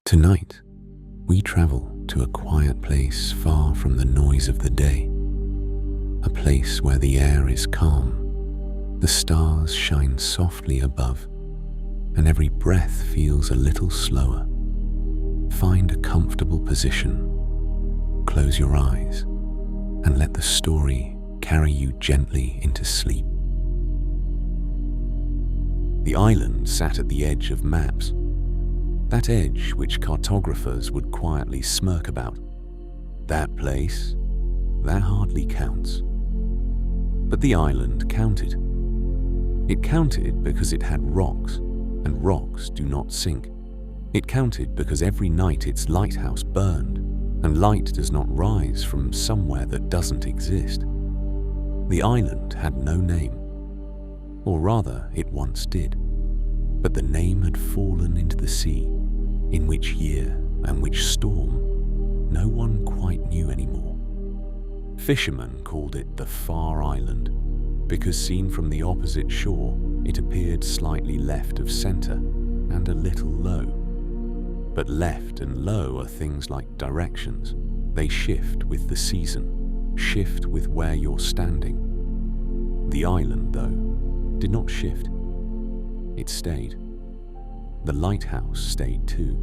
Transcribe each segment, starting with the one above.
Tonight, we travel to a quiet place far from the noise of the day. A place where the air is calm, the stars shine softly above, and every breath feels a little slower. Find a comfortable position, close your eyes, and let the story carry you gently into sleep. The island sat at the edge of maps, that edge which cartographers would quietly smirk about. That place, that hardly counts. But the island counted. It counted because it had rocks, and rocks do not sink. It counted because every night its lighthouse burned, and light does not rise from somewhere that doesn't exist. The island had no name, or rather it once did, but the name had fallen into the sea. In which year and which storm, no one quite knew anymore. Fishermen called it the Far Island, because seen from the opposite shore, it appeared slightly left of center and a little low. But left and low are things like directions. They shift with the season, shift with where you're standing. The island, though, did not shift. It stayed. The lighthouse stayed too.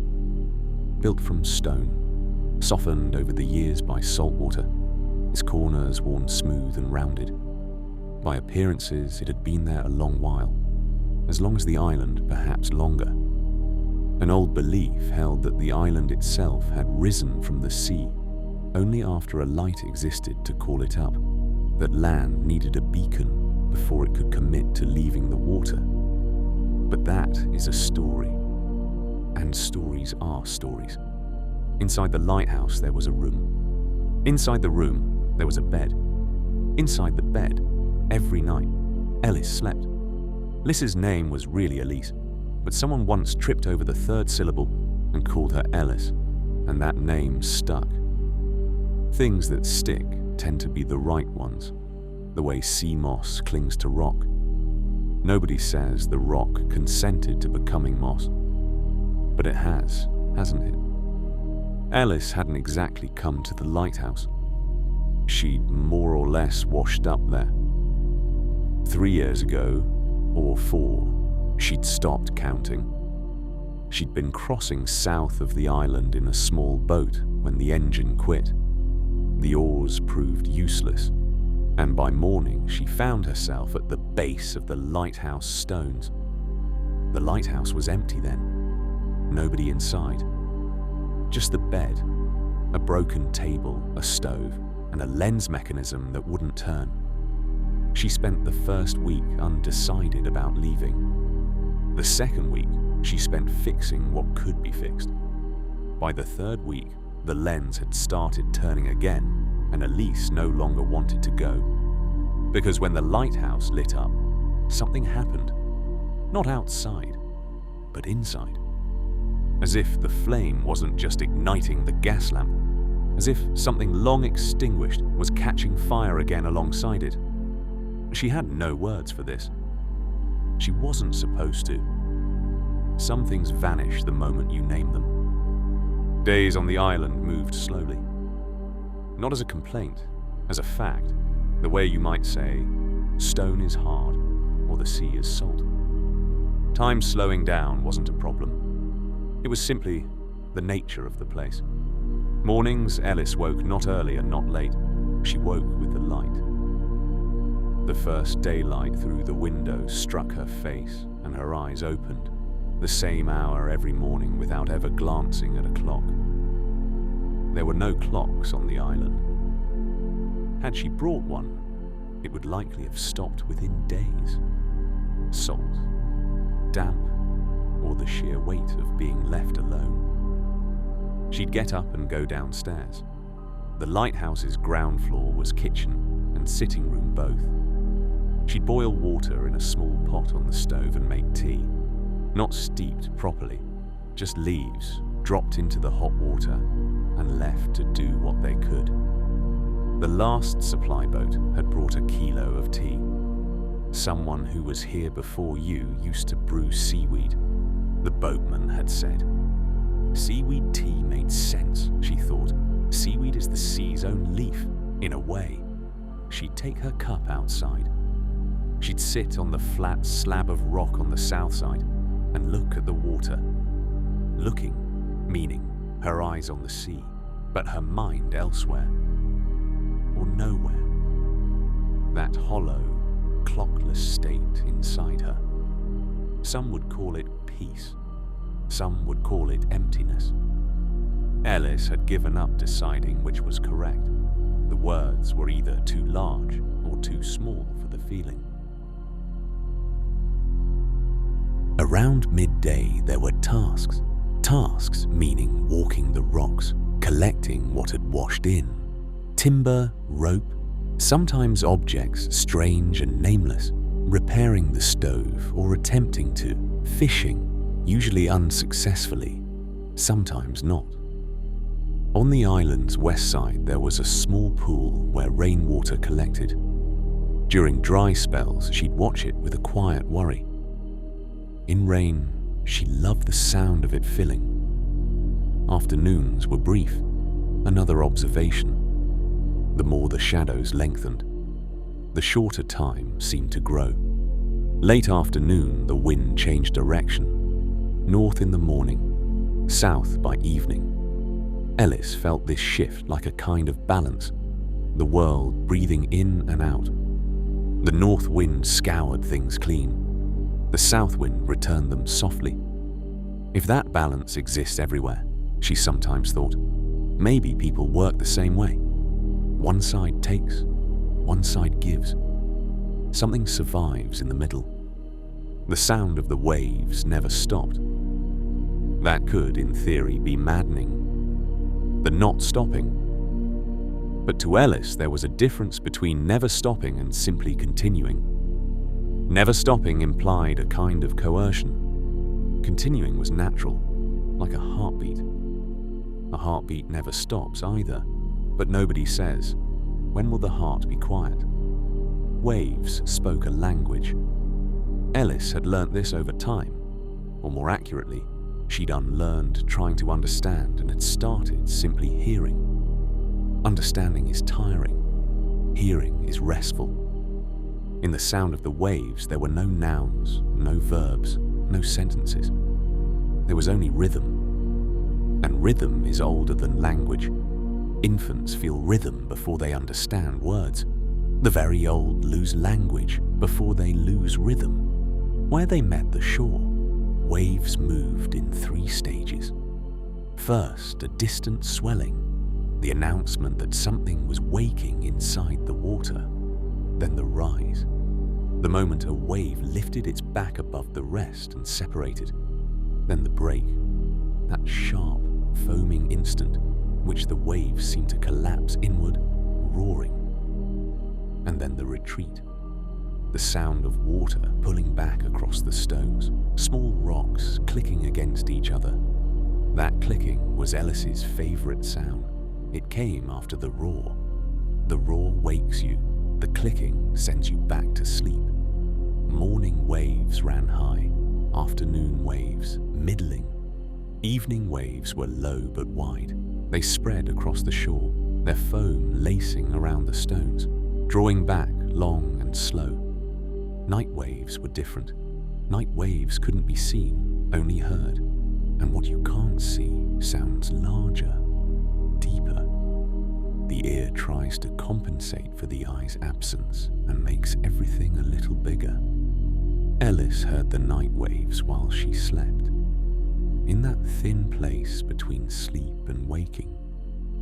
Built from stone, softened over the years by salt water, its corners worn smooth and rounded. By appearances, it had been there a long while, as long as the island, perhaps longer. An old belief held that the island itself had risen from the sea only after a light existed to call it up, that land needed a beacon before it could commit to leaving the water. But that is a story, and stories are stories. Inside the lighthouse there was a room. Inside the room there was a bed. Inside the bed, every night, Ellis slept. Liss's name was really Elise, but someone once tripped over the third syllable and called her Ellis, and that name stuck. Things that stick tend to be the right ones, the way sea moss clings to rock. Nobody says the rock consented to becoming moss, but it has, hasn't it? Ellis hadn't exactly come to the lighthouse. She'd more or less washed up there. 3 years ago, or 4, she'd stopped counting. She'd been crossing south of the island in a small boat when the engine quit. The oars proved useless, and by morning she found herself at the base of the lighthouse stones. The lighthouse was empty then, nobody inside. Just the bed, a broken table, a stove, and a lens mechanism that wouldn't turn. She spent the first week undecided about leaving. The second week, she spent fixing what could be fixed. By the third week, the lens had started turning again, and Elise no longer wanted to go. Because when the lighthouse lit up, something happened. Not outside, but inside. As if the flame wasn't just igniting the gas lamp, as if something long extinguished was catching fire again alongside it. She had no words for this. She wasn't supposed to. Some things vanish the moment you name them. Days on the island moved slowly. Not as a complaint, as a fact, the way you might say, stone is hard, or the sea is salt. Time slowing down wasn't a problem. It was simply the nature of the place. Mornings, Ellis woke not early and not late. She woke with the light. The first daylight through the window struck her face, and her eyes opened, the same hour every morning without ever glancing at a clock. There were no clocks on the island. Had she brought one, it would likely have stopped within days. Salt, damp, or the sheer weight of being left alone. She'd get up and go downstairs. The lighthouse's ground floor was kitchen and sitting room both. She'd boil water in a small pot on the stove and make tea, not steeped properly, just leaves dropped into the hot water and left to do what they could. The last supply boat had brought a kilo of tea. Someone who was here before you used to brew seaweed, the boatman had said. Seaweed tea made sense, she thought. Seaweed is the sea's own leaf, in a way. She'd take her cup outside. She'd sit on the flat slab of rock on the south side and look at the water. Looking, meaning her eyes on the sea, but her mind elsewhere. Or nowhere. That hollow, clockless state inside her. Some would call it peace. Some would call it emptiness. Ellis had given up deciding which was correct. The words were either too large or too small for the feeling. Around midday there were tasks. Tasks meaning walking the rocks, collecting what had washed in. Timber, rope, sometimes objects strange and nameless, repairing the stove or attempting to, fishing, usually unsuccessfully, sometimes not. On the island's west side there was a small pool where rainwater collected. During dry spells she'd watch it with a quiet worry. In rain, she loved the sound of it filling. Afternoons were brief, another observation. The more the shadows lengthened, the shorter time seemed to grow. Late afternoon, the wind changed direction. North in the morning, south by evening. Ellis felt this shift like a kind of balance, the world breathing in and out. The north wind scoured things clean. The south wind returned them softly. If that balance exists everywhere, she sometimes thought, maybe people work the same way. One side takes, one side gives. Something survives in the middle. The sound of the waves never stopped. That could, in theory, be maddening. The not stopping. But to Ellis, there was a difference between never stopping and simply continuing. Never stopping implied a kind of coercion. Continuing was natural, like a heartbeat. A heartbeat never stops either, but nobody says, when will the heart be quiet? Waves spoke a language. Ellis had learnt this over time, or more accurately, she'd unlearned trying to understand and had started simply hearing. Understanding is tiring. Hearing is restful. In the sound of the waves, there were no nouns, no verbs, no sentences. There was only rhythm. And rhythm is older than language. Infants feel rhythm before they understand words. The very old lose language before they lose rhythm. Where they met the shore, waves moved in 3 stages. First, a distant swelling, the announcement that something was waking inside the water. Then the rise, the moment a wave lifted its back above the rest and separated. Then the break, that sharp, foaming instant which the waves seemed to collapse inward, roaring. And then the retreat, the sound of water pulling back across the stones, small rocks clicking against each other. That clicking was Ellis's favourite sound. It came after the roar. The roar wakes you. The clicking sends you back to sleep. Morning waves ran high, afternoon waves middling. Evening waves were low but wide. They spread across the shore, their foam lacing around the stones, drawing back long and slow. Night waves were different. Night waves couldn't be seen, only heard. And what you can't see sounds larger, deeper. The ear tries to compensate for the eye's absence and makes everything a little bigger. Ellis heard the night waves while she slept. In that thin place between sleep and waking,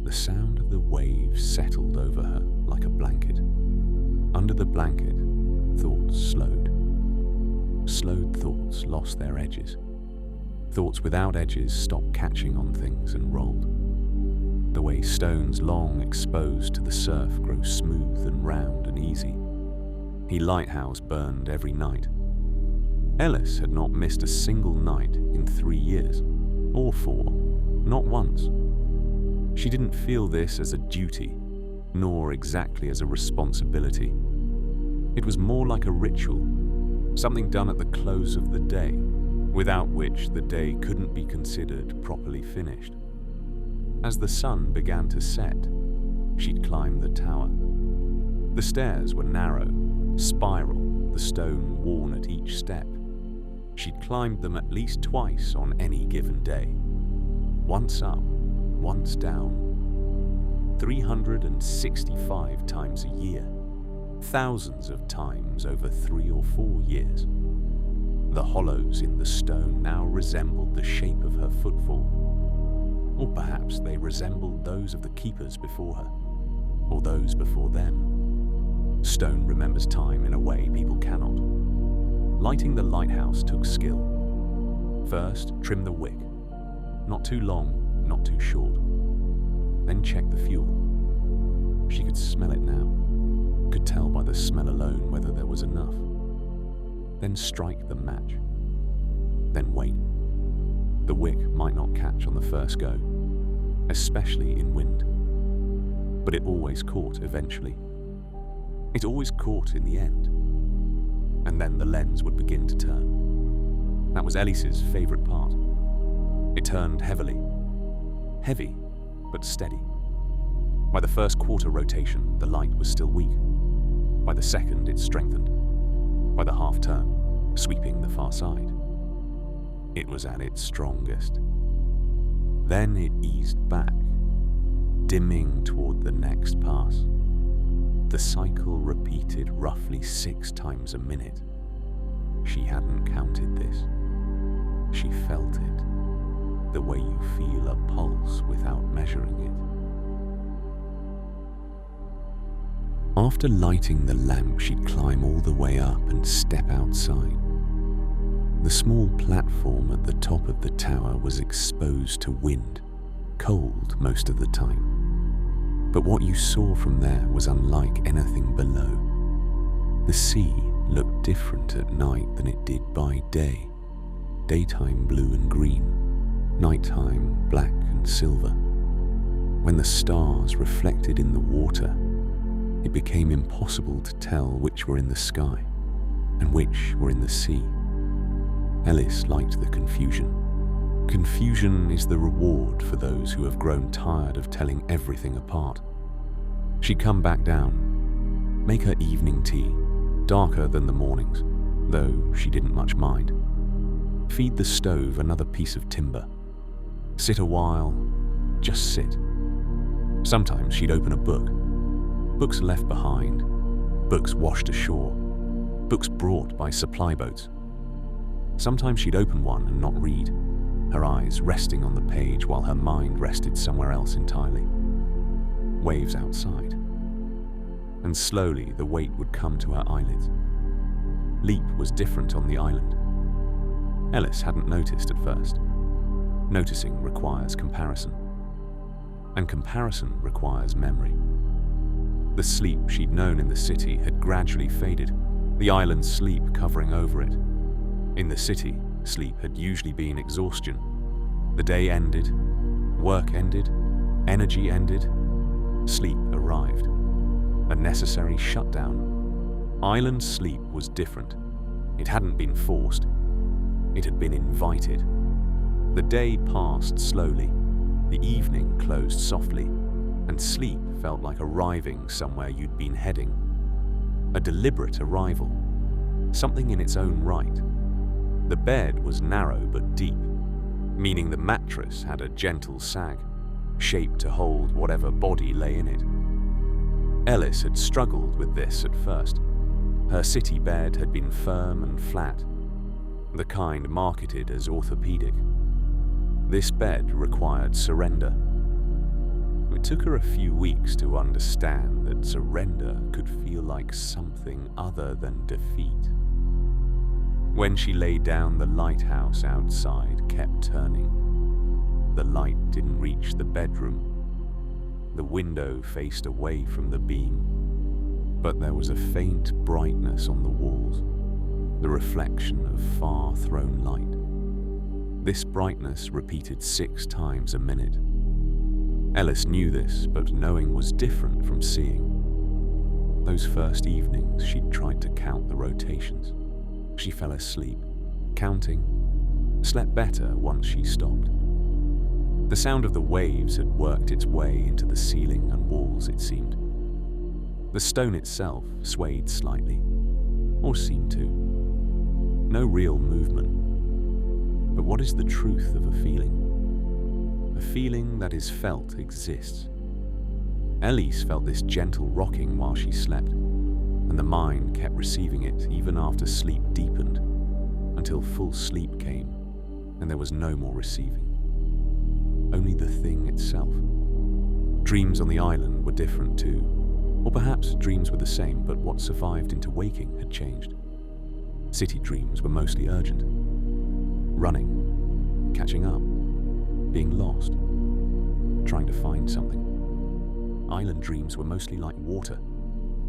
the sound of the waves settled over her like a blanket. Under the blanket, thoughts slowed. Slowed thoughts lost their edges. Thoughts without edges stopped catching on things and rolled. The way stones long exposed to the surf grow smooth and round and easy. Lighthouse burned every night. Ellis had not missed a single night in 3 years, or 4, not once. She didn't feel this as a duty, nor exactly as a responsibility. It was more like a ritual, something done at the close of the day, without which the day couldn't be considered properly finished. As the sun began to set, she'd climb the tower. The stairs were narrow, spiral, the stone worn at each step. She'd climbed them at least twice on any given day. Once up, once down. 365 times a year. Thousands of times over 3 or 4 years. The hollows in the stone now resembled the shape of her footfall. Or perhaps they resembled those of the keepers before her, or those before them. Stone remembers time in a way people cannot. Lighting the lighthouse took skill. First, trim the wick. Not too long, not too short. Then check the fuel. She could smell it now, could tell by the smell alone whether there was enough. Then strike the match. Then wait. The wick might not catch on the first go, especially in wind. But it always caught eventually. It always caught in the end. And then the lens would begin to turn. That was Ellis's favorite part. It turned heavily. Heavy, but steady. By the first quarter rotation, the light was still weak. By the second, it strengthened. By the half turn, sweeping the far side, it was at its strongest. Then it eased back, dimming toward the next pass. The cycle repeated roughly 6 times a minute. She hadn't counted this. She felt it, the way you feel a pulse without measuring it. After lighting the lamp, she'd climb all the way up and step outside. The small platform at the top of the tower was exposed to wind, cold most of the time. But what you saw from there was unlike anything below. The sea looked different at night than it did by day. Daytime blue and green, nighttime black and silver. When the stars reflected in the water, it became impossible to tell which were in the sky and which were in the sea. Ellis liked the confusion. Confusion is the reward for those who have grown tired of telling everything apart. She'd come back down, make her evening tea, darker than the mornings, though she didn't much mind. Feed the stove another piece of timber. Sit a while, just sit. Sometimes she'd open a book. Books left behind, books washed ashore, books brought by supply boats. Sometimes she'd open one and not read, her eyes resting on the page while her mind rested somewhere else entirely. Waves outside. And slowly the weight would come to her eyelids. Leap was different on the island. Ellis hadn't noticed at first. Noticing requires comparison. And comparison requires memory. The sleep she'd known in the city had gradually faded, the island's sleep covering over it. In the city, sleep had usually been exhaustion. The day ended, work ended, energy ended, sleep arrived. A necessary shutdown. Island sleep was different. It hadn't been forced. It had been invited. The day passed slowly. The evening closed softly, and sleep felt like arriving somewhere you'd been heading. A deliberate arrival, something in its own right. The bed was narrow but deep, meaning the mattress had a gentle sag, shaped to hold whatever body lay in it. Ellis had struggled with this at first. Her city bed had been firm and flat, the kind marketed as orthopedic. This bed required surrender. It took her a few weeks to understand that surrender could feel like something other than defeat. When she lay down, the lighthouse outside kept turning. The light didn't reach the bedroom. The window faced away from the beam, but there was a faint brightness on the walls, the reflection of far-thrown light. This brightness repeated 6 times a minute. Ellis knew this, but knowing was different from seeing. Those first evenings, she'd tried to count the rotations. She fell asleep, counting, slept better once she stopped. The sound of the waves had worked its way into the ceiling and walls, it seemed. The stone itself swayed slightly, or seemed to. No real movement. But what is the truth of a feeling? A feeling that is felt exists. Elise felt this gentle rocking while she slept, and the mind kept receiving it even after sleep deepened, until full sleep came, and there was no more receiving. Only the thing itself. Dreams on the island were different too, or perhaps dreams were the same, but what survived into waking had changed. City dreams were mostly urgent. Running, catching up, being lost, trying to find something. Island dreams were mostly like water,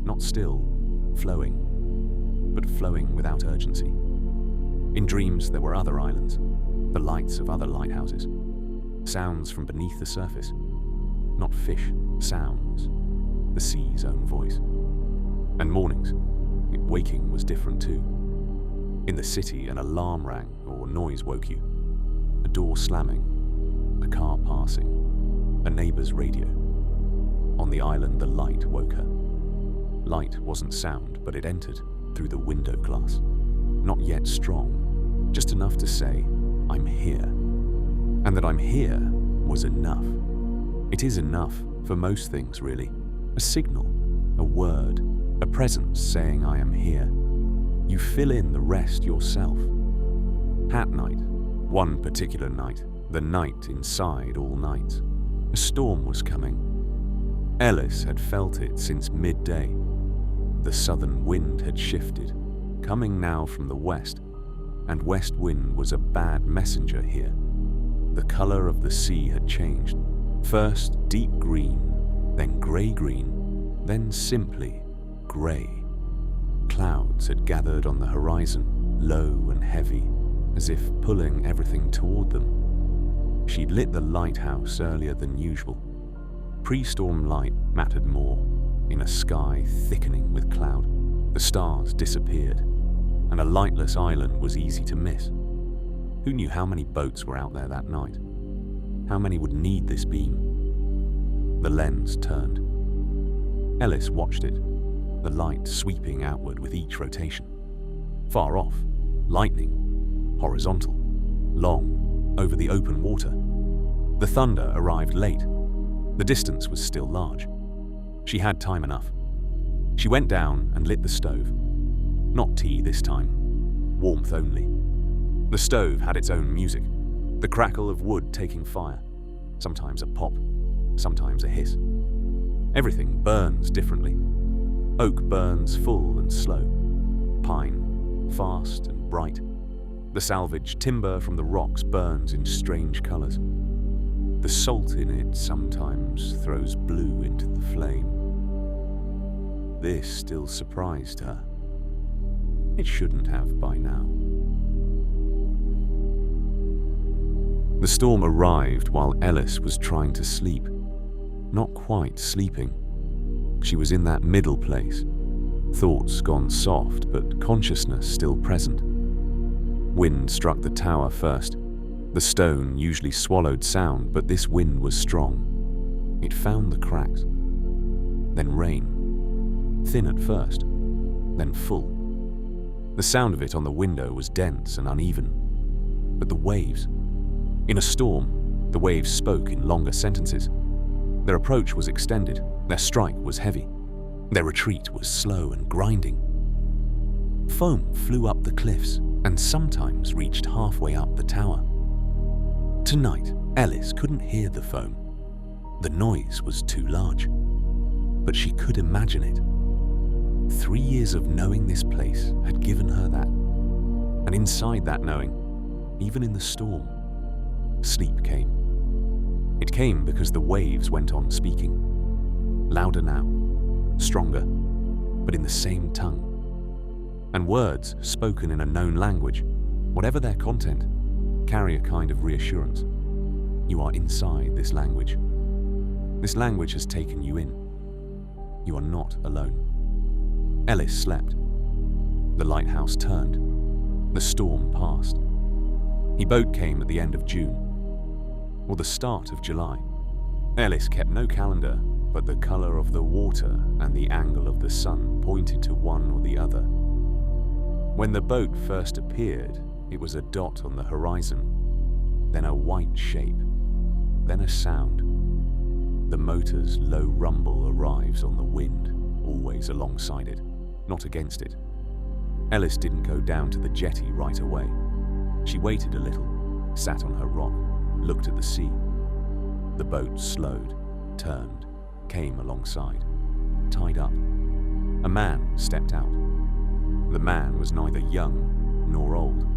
not still, flowing, but flowing without urgency. In dreams there were other islands, the lights of other lighthouses, sounds from beneath the surface, not fish, sounds, the sea's own voice. And mornings, waking was different too. In the city, an alarm rang or noise woke you. A door slamming, a car passing, a neighbor's radio. On the island, the light woke her. Light wasn't sound, but it entered through the window glass. Not yet strong, just enough to say, I'm here. And that I'm here was enough. It is enough for most things, really. A signal, a word, a presence saying I am here. You fill in the rest yourself. Hat night, one particular night, the night inside all nights. A storm was coming. Ellis had felt it since midday. The southern wind had shifted, coming now from the west, and west wind was a bad messenger here. The color of the sea had changed. First deep green, then grey-green, then simply grey. Clouds had gathered on the horizon, low and heavy, as if pulling everything toward them. She'd lit the lighthouse earlier than usual. Pre-storm light mattered more, in a sky thickening with cloud. The stars disappeared, and a lightless island was easy to miss. Who knew how many boats were out there that night? How many would need this beam? The lens turned. Ellis watched it, the light sweeping outward with each rotation. Far off, lightning, horizontal, long, over the open water. The thunder arrived late. The distance was still large. She had time enough. She went down and lit the stove. Not tea this time, warmth only. The stove had its own music, the crackle of wood taking fire, sometimes a pop, sometimes a hiss. Everything burns differently. Oak burns full and slow, pine fast and bright. The salvaged timber from the rocks burns in strange colors. The salt in it sometimes throws blue into the flame. This still surprised her. It shouldn't have by now. The storm arrived while Ellis was trying to sleep. Not quite sleeping. She was in that middle place. Thoughts gone soft, but consciousness still present. Wind struck the tower first. The stone usually swallowed sound, but this wind was strong. It found the cracks. Then rain. Thin at first, then full. The sound of it on the window was dense and uneven. But the waves. In a storm, the waves spoke in longer sentences. Their approach was extended, their strike was heavy. Their retreat was slow and grinding. Foam flew up the cliffs and sometimes reached halfway up the tower. Tonight, Ellis couldn't hear the foam. The noise was too large. But she could imagine it. 3 years of knowing this place had given her that. And inside that knowing, even in the storm, sleep came. It came because the waves went on speaking. Louder now, stronger, but in the same tongue. And words spoken in a known language, whatever their content, carry a kind of reassurance. You are inside this language. This language has taken you in. You are not alone. Ellis slept. The lighthouse turned. The storm passed. His boat came at the end of June, or the start of July. Ellis kept no calendar, but the colour of the water and the angle of the sun pointed to one or the other. When the boat first appeared, it was a dot on the horizon, then a white shape, then a sound. The motor's low rumble arrives on the wind, always alongside it, not against it. Ellis didn't go down to the jetty right away. She waited a little, sat on her rock, looked at the sea. The boat slowed, turned, came alongside, tied up. A man stepped out. The man was neither young nor old.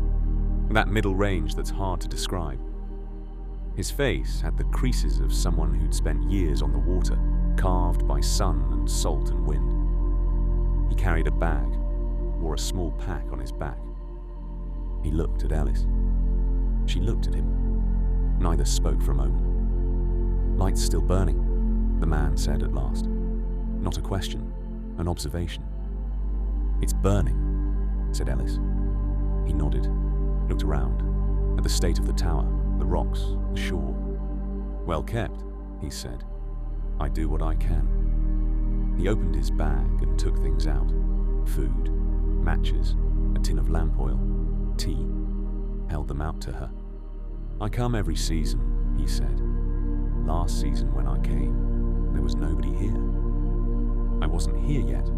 That middle range that's hard to describe. His face had the creases of someone who'd spent years on the water, carved by sun and salt and wind. He carried a bag, wore a small pack on his back. He looked at Ellis. She looked at him. Neither spoke for a moment. "Light's still burning," the man said at last. Not a question, an observation. "It's burning," said Ellis. He nodded, looked around, at the state of the tower, the rocks, the shore. "Well kept," he said. "I do what I can." He opened his bag and took things out. Food, matches, a tin of lamp oil, tea. Held them out to her. "I come every season," he said. "Last season when I came, there was nobody here." "I wasn't here yet,"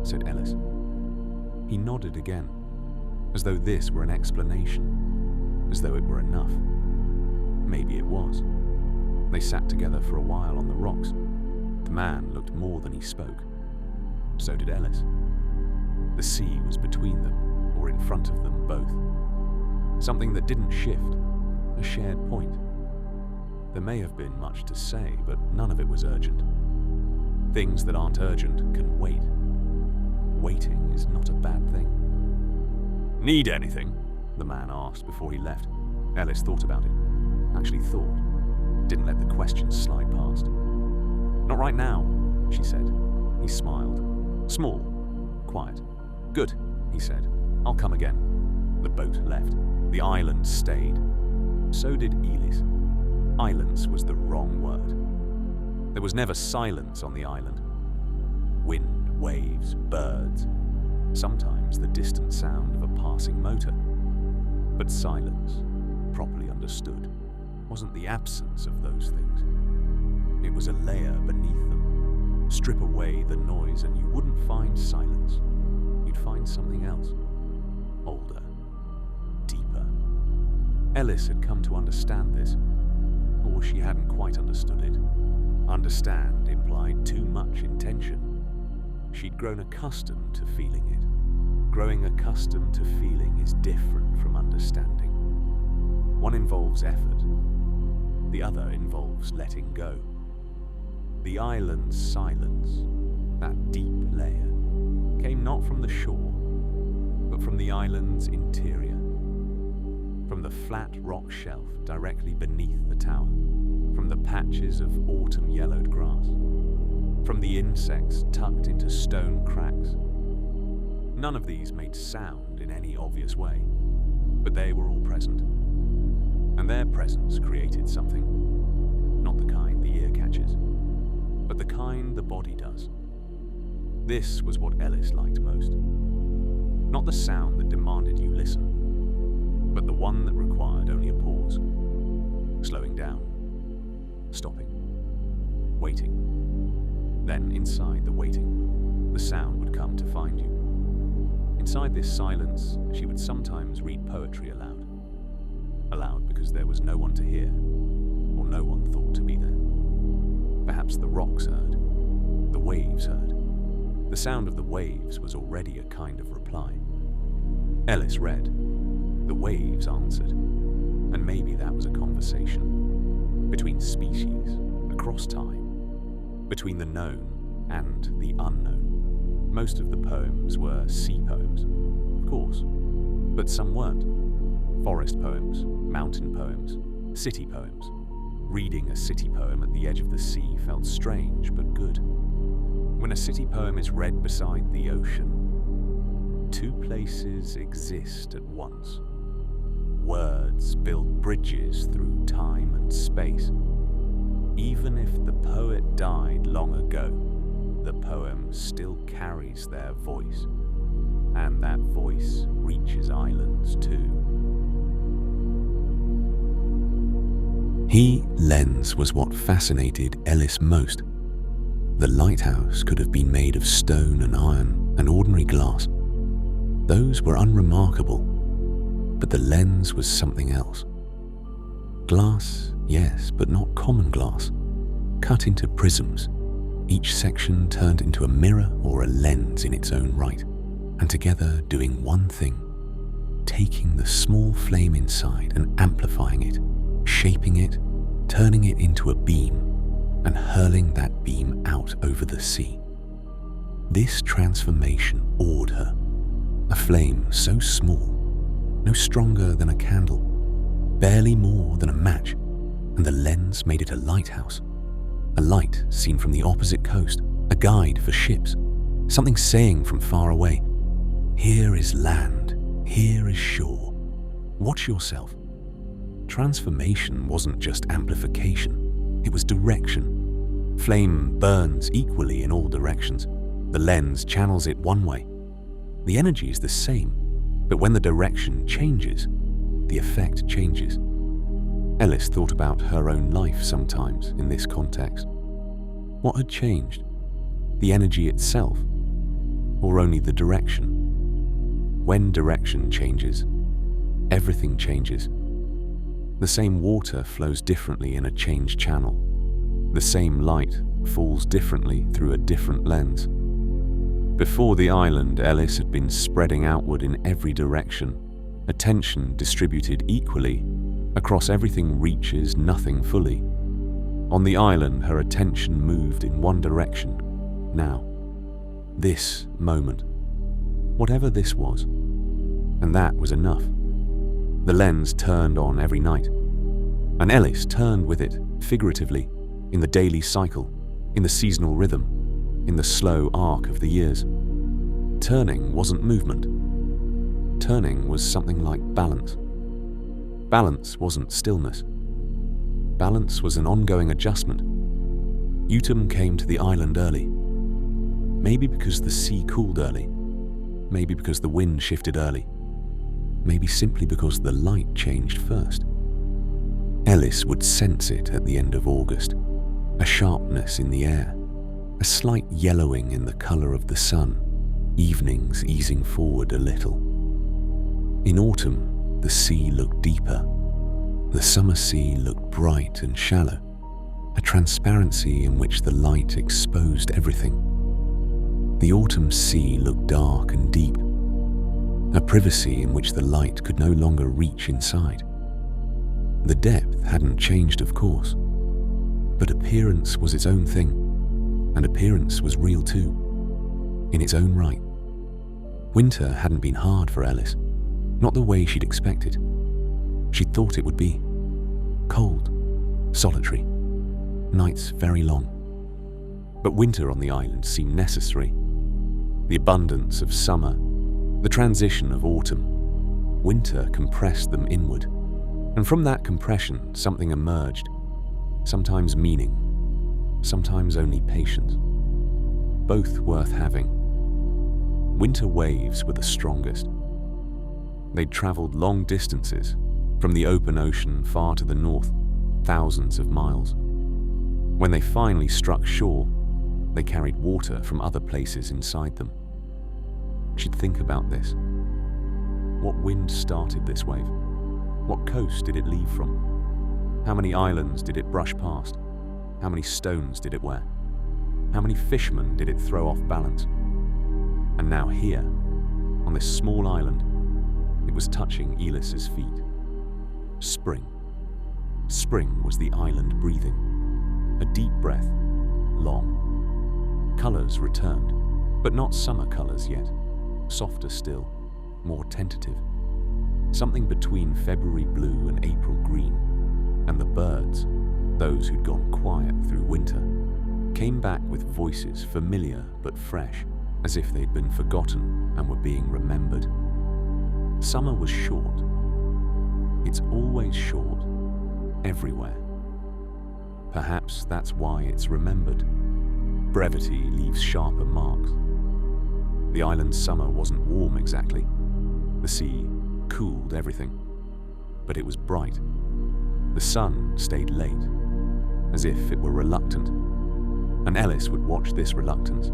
said Ellis. He nodded again, as though this were an explanation, as though it were enough. Maybe it was. They sat together for a while on the rocks. The man looked more than he spoke. So did Ellis. The sea was between them, or in front of them both. Something that didn't shift, a shared point. There may have been much to say, but none of it was urgent. Things that aren't urgent can wait. Waiting is not a bad thing. "Need anything?" the man asked before he left. Ellis thought about it. Actually thought. Didn't let the question slide past. "Not right now," she said. He smiled. "Small. Quiet. Good," he said. "I'll come again." The boat left. The island stayed. So did Elis. Islands was the wrong word. There was never silence on the island. Wind, waves, birds. Sometimes the distant sound of a passing motor. But silence, properly understood, wasn't the absence of those things. It was a layer beneath them. Strip away the noise and you wouldn't find silence. You'd find something else. Older. Deeper. Ellis had come to understand this, or she hadn't quite understood it. Understand implied too much intention. She'd grown accustomed to feeling it. Growing accustomed to feeling is different from understanding. One involves effort. The other involves letting go. The island's silence, that deep layer, came not from the shore, but from the island's interior. From the flat rock shelf directly beneath the tower. From the patches of autumn-yellowed grass. From the insects tucked into stone cracks. None of these made sound in any obvious way, but they were all present. And their presence created something. Not the kind the ear catches, but the kind the body does. This was what Ellis liked most. Not the sound that demanded you listen, but the one that required only a pause. Slowing down. Stopping. Waiting. Then, inside the waiting, the sound would come to find you. Inside this silence, she would sometimes read poetry aloud. Aloud because there was no one to hear, or no one thought to be there. Perhaps the rocks heard, the waves heard. The sound of the waves was already a kind of reply. Ellis read. The waves answered. And maybe that was a conversation. Between species, across time. Between the known and the unknown. Most of the poems were sea poems, of course. But some weren't. Forest poems, mountain poems, city poems. Reading a city poem at the edge of the sea felt strange but good. When a city poem is read beside the ocean, two places exist at once. Words build bridges through time and space. Even if the poet died long ago, the poem still carries their voice, and that voice reaches islands too. Lens was what fascinated Ellis most. The lighthouse could have been made of stone and iron and ordinary glass. Those were unremarkable, but the lens was something else. Glass, yes, but not common glass. Cut into prisms, each section turned into a mirror or a lens in its own right, and together doing one thing: taking the small flame inside and amplifying it, shaping it, turning it into a beam, and hurling that beam out over the sea. This transformation awed her. A flame so small, no stronger than a candle, barely more than a match, and the lens made it a lighthouse. A light seen from the opposite coast, a guide for ships, something saying from far away, "Here is land, here is shore. Watch yourself." Transformation wasn't just amplification, it was direction. Flame burns equally in all directions. The lens channels it one way. The energy is the same, but when the direction changes, the effect changes. Ellis thought about her own life sometimes in this context. What had changed? The energy itself, or only the direction? When direction changes, everything changes. The same water flows differently in a changed channel. The same light falls differently through a different lens. Before the island, Ellis had been spreading outward in every direction. Attention distributed equally. Across everything reaches nothing fully. On the island, her attention moved in one direction. Now, this moment, whatever this was, and that was enough. The lens turned on every night, and Ellis turned with it, figuratively, in the daily cycle, in the seasonal rhythm, in the slow arc of the years. Turning wasn't movement. Turning was something like balance. Balance wasn't stillness. Balance was an ongoing adjustment. Autumn came to the island early. Maybe because the sea cooled early. Maybe because the wind shifted early. Maybe simply because the light changed first. Ellis would sense it at the end of August. A sharpness in the air. A slight yellowing in the colour of the sun. Evenings easing forward a little. In autumn, the sea looked deeper. The summer sea looked bright and shallow, a transparency in which the light exposed everything. The autumn sea looked dark and deep, a privacy in which the light could no longer reach inside. The depth hadn't changed, of course, but appearance was its own thing, and appearance was real too, in its own right. Winter hadn't been hard for Ellis, not the way she'd expected. She'd thought it would be. Cold, solitary, nights very long. But winter on the island seemed necessary. The abundance of summer, the transition of autumn. Winter compressed them inward, and from that compression something emerged, sometimes meaning, sometimes only patience. Both worth having. Winter waves were the strongest. They'd travelled long distances, from the open ocean far to the north, thousands of miles. When they finally struck shore, they carried water from other places inside them. She'd think about this. What wind started this wave? What coast did it leave from? How many islands did it brush past? How many stones did it wear? How many fishermen did it throw off balance? And now here, on this small island, it was touching Ellis's feet. Spring. Spring was the island breathing. A deep breath, long. Colours returned, but not summer colours yet. Softer still, more tentative. Something between February blue and April green. And the birds, those who'd gone quiet through winter, came back with voices familiar but fresh, as if they'd been forgotten and were being remembered. Summer was short. It's always short, everywhere. Perhaps that's why it's remembered. Brevity leaves sharper marks. The island's summer wasn't warm exactly. The sea cooled everything. But it was bright. The sun stayed late, as if it were reluctant. And Ellis would watch this reluctance,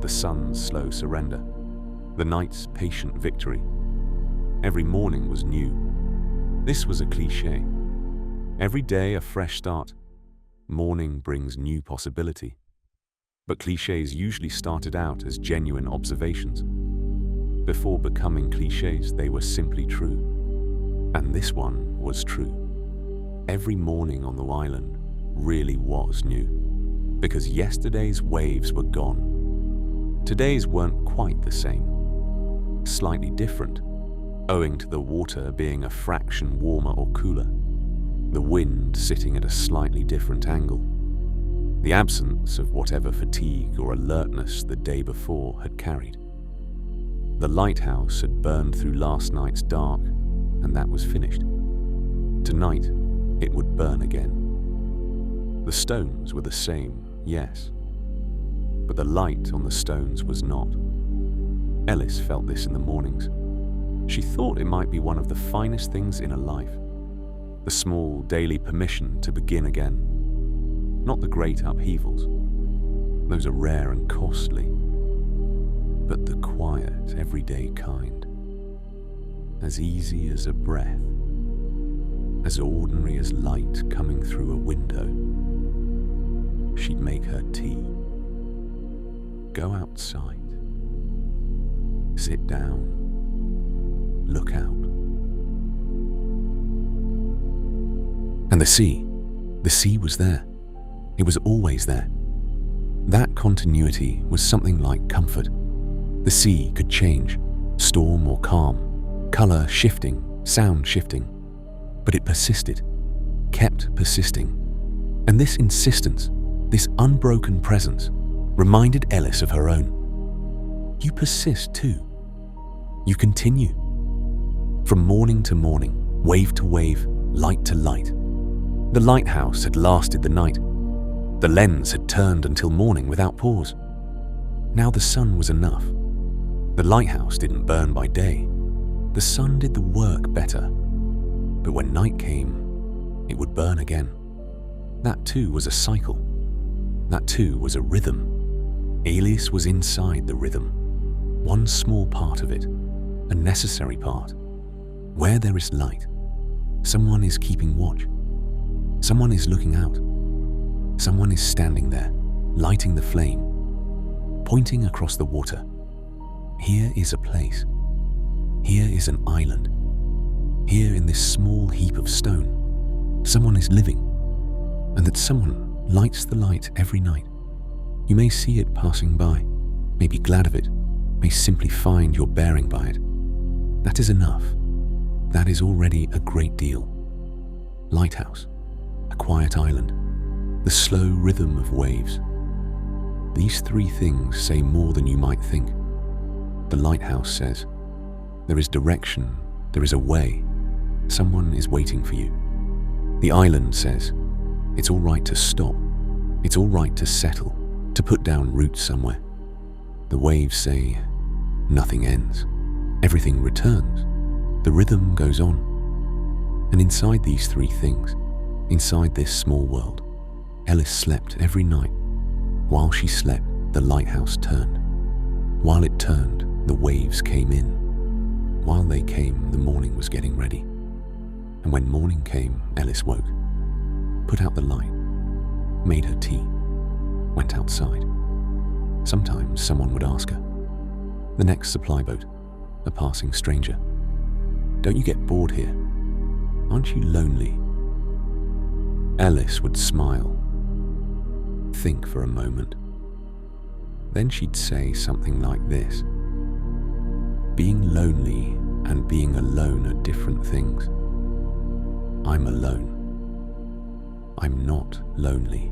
the sun's slow surrender, the night's patient victory. Every morning was new. This was a cliché. Every day a fresh start. Morning brings new possibility. But clichés usually started out as genuine observations. Before becoming clichés, they were simply true. And this one was true. Every morning on the island really was new, because yesterday's waves were gone. Today's weren't quite the same, slightly different, owing to the water being a fraction warmer or cooler, the wind sitting at a slightly different angle, the absence of whatever fatigue or alertness the day before had carried. The lighthouse had burned through last night's dark, and that was finished. Tonight, it would burn again. The stones were the same, yes, but the light on the stones was not. Ellis felt this in the mornings. She thought it might be one of the finest things in her life, the small daily permission to begin again. Not the great upheavals. Those are rare and costly. But the quiet, everyday kind. As easy as a breath. As ordinary as light coming through a window. She'd make her tea. Go outside. Sit down. Look out. And the sea was there. It was always there. That continuity was something like comfort. The sea could change, storm or calm, color shifting, sound shifting. But it persisted, kept persisting. And this insistence, this unbroken presence, reminded Ellis of her own. You persist too. You continue. From morning to morning, wave to wave, light to light. The lighthouse had lasted the night. The lens had turned until morning without pause. Now the sun was enough. The lighthouse didn't burn by day. The sun did the work better. But when night came, it would burn again. That too was a cycle. That too was a rhythm. Ellis was inside the rhythm. One small part of it, a necessary part. Where there is light, someone is keeping watch. Someone is looking out. Someone is standing there, lighting the flame, pointing across the water. Here is a place. Here is an island. Here in this small heap of stone, someone is living, and that someone lights the light every night. You may see it passing by, may be glad of it, may simply find your bearing by it. That is enough. That is already a great deal. Lighthouse, a quiet island, the slow rhythm of waves. These three things say more than you might think. The lighthouse says, there is direction, there is a way, someone is waiting for you. The island says, it's all right to stop, it's all right to settle, to put down roots somewhere. The waves say, nothing ends, everything returns, the rhythm goes on. And inside these three things, inside this small world, Ellis slept every night. While she slept, the lighthouse turned. While it turned, the waves came in. While they came, the morning was getting ready. And when morning came, Ellis woke, put out the light, made her tea, went outside. Sometimes someone would ask her. The next supply boat, a passing stranger. Don't you get bored here? Aren't you lonely? Ellis would smile, think for a moment. Then she'd say something like this. Being lonely and being alone are different things. I'm alone. I'm not lonely.